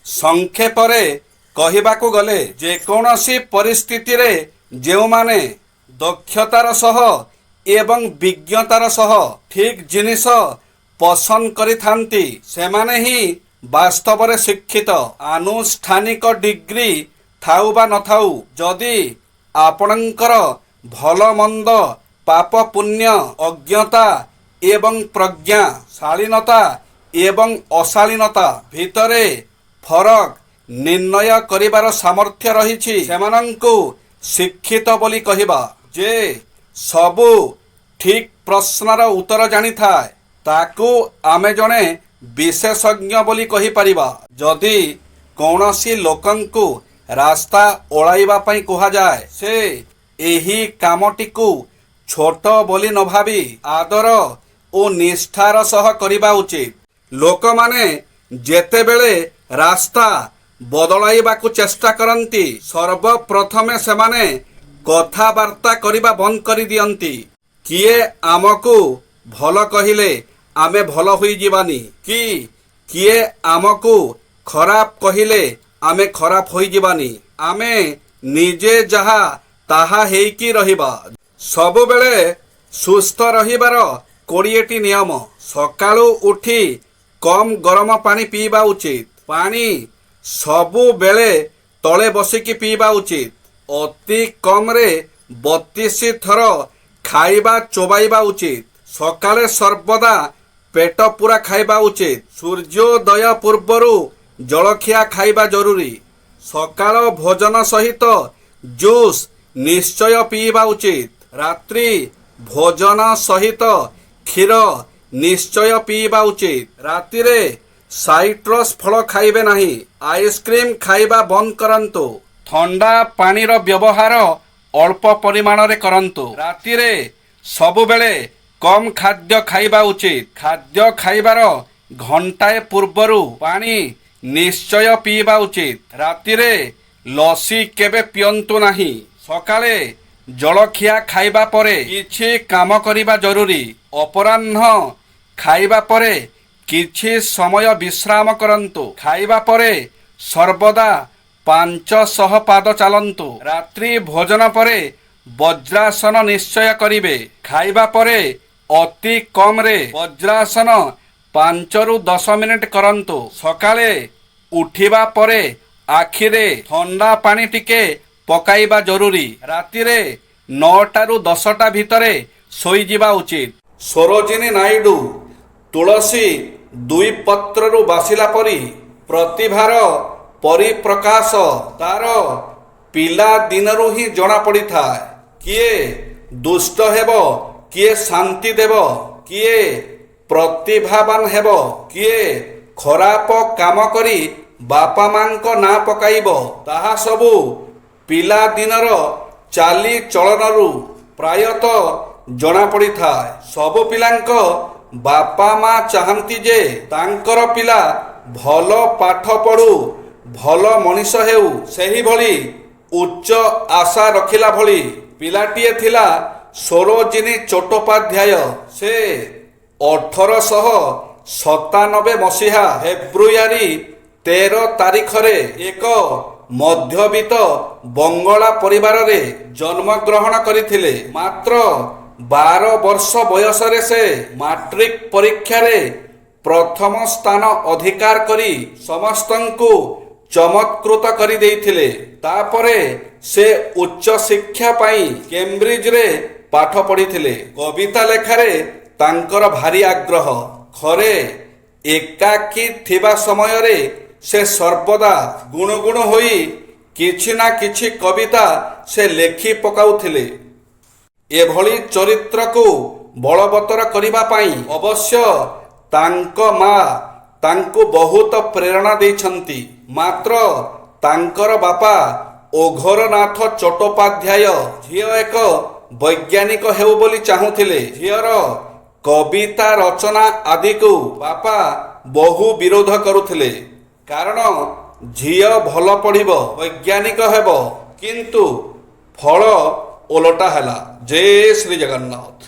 ସଂକ୍ଷେପରେ କହିବାକୁ ଗଲେ ଯେକୌଣସି ପରିସ୍ଥିତିରେ ଯେଉଁମାନେ ଦକ୍ଷତାର ସହ ଏବଂ ବିଜ୍ଞତାର ସହ ଠିକ୍ ଜିନିଷ ପସନ୍ଦ କରିଥାନ୍ତି ସେମାନେ ହିଁ ବାସ୍ତବରେ ଶିକ୍ଷିତ। ଆନୁଷ୍ଠାନିକ ଡିଗ୍ରୀ ଥାଉ ବା ନଥାଉ, ଯଦି ଆପଣଙ୍କର ଭଲ ମନ୍ଦ, ପାପ ପୁଣ୍ୟ, ଅଜ୍ଞତା ଏବଂ ପ୍ରଜ୍ଞା, ଶାଳୀନତା ଏବଂ ଅଶାଳୀନତା ଭିତରେ ଫରକ ନିର୍ଣ୍ଣୟ କରିବାର ସାମର୍ଥ୍ୟ ରହିଛି, ସେମାନଙ୍କୁ ଶିକ୍ଷିତ ବୋଲି କହିବା। ଯେ ସବୁ ଠିକ୍ ପ୍ରଶ୍ନର ଉତ୍ତର ଜାଣିଥାଏ ତାକୁ ଆମେ ଜଣେ ବିଶେଷଜ୍ଞ ବୋଲି କହିପାରିବା। ଯଦି କୌଣସି ଲୋକଙ୍କୁ ରାସ୍ତା ଓଳାଇବା ପାଇଁ କୁହାଯାଏ, ସେ ଏହି କାମଟିକୁ ଛୋଟ ବୋଲି ନ ଭାବି ଆଦର ଓ ନିଷ୍ଠାର ସହ କରିବା ଉଚିତ। ଲୋକମାନେ ଯେତେବେଳେ ରାସ୍ତା ବଦଳାଇବାକୁ ଚେଷ୍ଟା କରନ୍ତି, ସର୍ବପ୍ରଥମେ ସେମାନେ କଥାବାର୍ତ୍ତା କରିବା ବନ୍ଦ କରିଦିଅନ୍ତି। କିଏ ଆମକୁ ଭଲ କହିଲେ ଆମେ ଭଲ ହୋଇଯିବାନି, କି କିଏ ଆମକୁ ଖରାପ କହିଲେ ଆମେ ଖରାପ ହୋଇଯିବାନି। ଆମେ ନିଜେ ଯାହା ତାହା ହେଇକି ରହିବା। ସବୁବେଳେ ସୁସ୍ଥ ରହିବାର 20ଟି ନିୟମ। ସକାଳୁ ଉଠି କମ୍ ଗରମ ପାଣି ପିଇବା ଉଚିତ। ପାଣି ସବୁବେଳେ ତଳେ ବସିକି ପିଇବା ଉଚିତ। ଅତି କମରେ 32 ଥର ଖାଇବା ଚୋବାଇବା ଉଚିତ। ସକାଳେ ସର୍ବଦା ପେଟ ପୂରା ଖାଇବା ଉଚିତ। ସୂର୍ଯ୍ୟୋଦୟ ପୂର୍ବରୁ ଜଳଖିଆ ଖାଇବା ଜରୁରୀ। ସକାଳ ଭୋଜନ ସହିତ ଜୁସ୍ ନିଶ୍ଚୟ ପିଇବା ଉଚିତ। ରାତ୍ରି ଭୋଜନ ସହିତ କ୍ଷୀର ନିଶ୍ଚୟ ପିଇବା ଉଚିତ। ରାତିରେ ସାଇଟ୍ରସ୍ ଫଳ ଖାଇବେ ନାହିଁ। ଆଇସ୍କ୍ରିମ୍ ଖାଇବା ବନ୍ଦ କରନ୍ତୁ। ଥଣ୍ଡା ପାଣିର ବ୍ୟବହାର ଅଳ୍ପ ପରିମାଣରେ କରନ୍ତୁ। ରାତିରେ ସବୁବେଳେ କମ୍ ଖାଦ୍ୟ ଖାଇବା ଉଚିତ। ଖାଦ୍ୟ ଖାଇବାର ଘଣ୍ଟାଏ ପୂର୍ବରୁ ପାଣି ନିଶ୍ଚୟ ପିଇବା ଉଚିତ। ରାତିରେ ଲସି କେବେ ପିଅନ୍ତୁ ନାହିଁ। ସକାଳେ ଜଳଖିଆ ଖାଇବା ପରେ କିଛି କାମ କରିବା ଜରୁରୀ। ଅପରାହ୍ନ ଖାଇବା ପରେ କିଛି ସମୟ ବିଶ୍ରାମ କରନ୍ତୁ। ଖାଇବା ପରେ ସର୍ବଦା 500 ପାଦ ଚାଲନ୍ତୁ। ରାତ୍ରି ଭୋଜନ ପରେ ବଜ୍ରାସନ ନିଶ୍ଚୟ କରିବେ। ଖାଇବା ପରେ ଅତି କମରେ ବଜ୍ରାସନ 5ରୁ 10 ମିନିଟ୍ କରନ୍ତୁ। ସକାଳେ ଉଠିବା ପରେ ଆଖିରେ ଥଣ୍ଡା ପାଣି ଟିକେ ପକାଇବା ଜରୁରୀ। ରାତିରେ 9ଟାରୁ 10ଟା ଭିତରେ ଶୋଇଯିବା ଉଚିତ। ସରୋଜିନୀ ନାଇଡୁ ତୁଳସୀ 2 ପତ୍ରରୁ ବାସିଲା ପରି ପ୍ରତିଭାର ପରିପ୍ରକାଶ ତାର ପିଲା ଦିନରୁ ହିଁ ଜଣା ପଡ଼ିଥାଏ। କିଏ ଦୁଷ୍ଟ ହେବ, କିଏ ଶାନ୍ତି ଦେବ, କିଏ ପ୍ରତିଭାବାନ ହେବ, କିଏ ଖରାପ କାମ କରି ବାପା ମାଙ୍କ ନାଁ ପକାଇବ, ତାହା ସବୁ ପିଲାଦିନର ଚାଲିଚଳନରୁ ପ୍ରାୟତଃ ଜଣାପଡ଼ିଥାଏ। ସବୁ ପିଲାଙ୍କ ବାପା ମା ଚାହାନ୍ତି ଯେ ତାଙ୍କର ପିଲା ଭଲ ପାଠ ପଢ଼ୁ, ଭଲ ମଣିଷ ହେଉ। ସେହିଭଳି ଉଚ୍ଚ ଆଶା ରଖିଲା ଭଳି ପିଲାଟିଏ ଥିଲା ସରୋଜିନୀ ଚଟ୍ଟୋପାଧ୍ୟାୟ। ସେ 1897 ମସିହା ଫେବୃଆରୀ 13 ତାରିଖରେ ଏକ ମଧ୍ୟବିତ୍ତ ବଙ୍ଗଳା ପରିବାରରେ ଜନ୍ମଗ୍ରହଣ କରିଥିଲେ। ମାତ୍ର 12 ବର୍ଷ ବୟସରେ ସେ ମାଟ୍ରିକ ପରୀକ୍ଷାରେ ପ୍ରଥମ ସ୍ଥାନ ଅଧିକାର କରି ସମସ୍ତଙ୍କୁ ଚମତ୍କୃତ କରିଦେଇଥିଲେ। ତାପରେ ସେ ଉଚ୍ଚ ଶିକ୍ଷା ପାଇଁ କେମ୍ବ୍ରିଜରେ ପାଠ ପଢ଼ିଥିଲେ। କବିତା ଲେଖାରେ ତାଙ୍କର ଭାରି ଆଗ୍ରହ। ଘରେ ଏକାକୀ ଥିବା ସମୟରେ ସେ ସର୍ବଦା ଗୁଣୁଗୁଣୁ ହୋଇ କିଛି ନା କିଛି କବିତା ସେ ଲେଖି ପକାଉଥିଲେ। ଏଭଳି ଚରିତ୍ରକୁ ବଳବତ୍ତର କରିବା ପାଇଁ ଅବଶ୍ୟ ତାଙ୍କ ମା ତାଙ୍କୁ ବହୁତ ପ୍ରେରଣା ଦେଇଛନ୍ତି। ମାତ୍ର ତାଙ୍କର ବାପା ଓଘରନାଥ ଚଟ୍ଟୋପାଧ୍ୟାୟ ଝିଅ ଏକ ବୈଜ୍ଞାନିକ ହେଉ ବୋଲି ଚାହୁଁଥିଲେ। ଝିଅର କବିତା ରଚନା ଆଦିକୁ ବାପା ବହୁ ବିରୋଧ କରୁଥିଲେ। କାରଣ ଝିଅ ଭଲ ପଢ଼ିବ, ବୈଜ୍ଞାନିକ ହେବ। କିନ୍ତୁ ଫଳ ଓଲଟା ହେଲା। ଜୟ ଶ୍ରୀ ଜଗନ୍ନାଥ।